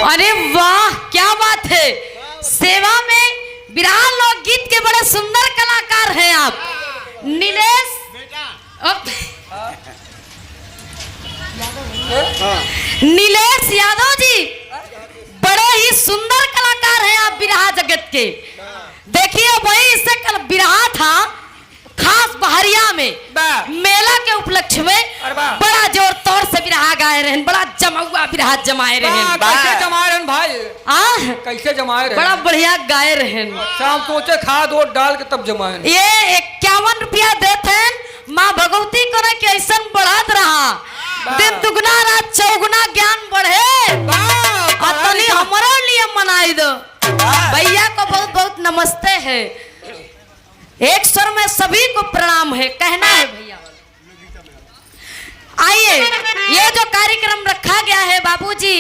अरे वाह क्या बात है। सेवा में बिरहा लोकगीत के बड़े सुंदर कलाकार हैं आप। नीलेश नीलेश यादव जी बड़े ही सुंदर कलाकार हैं आप बिरहा जगत के। देखिए वही इससे कल बिरहा था खास बहरिया में मेला के उपलक्ष्य में बड़ा जोर तोड़ से बिरहा गाए रहे, बड़ा जमाउआ बिरहा जमाए रहे। कैसे जमाए रहे भाई? कैसे जमाए रहे? बड़ा बढ़िया गाए रहे। शाम सोचे खाद और डाल के तब जमाए। ये 51 रुपया देते माँ भगवती को ना कि ऐसा बढ़त रहा दिन दुगना रात चौगुना ज्ञान बढ़े अतनी हमारे लिए मनाई दो। भैया को बहुत बहुत नमस्ते है। एक स्वर में सभी को प्रणाम है कहना है भैया। आइए ये जो कार्यक्रम रखा गया है बाबूजी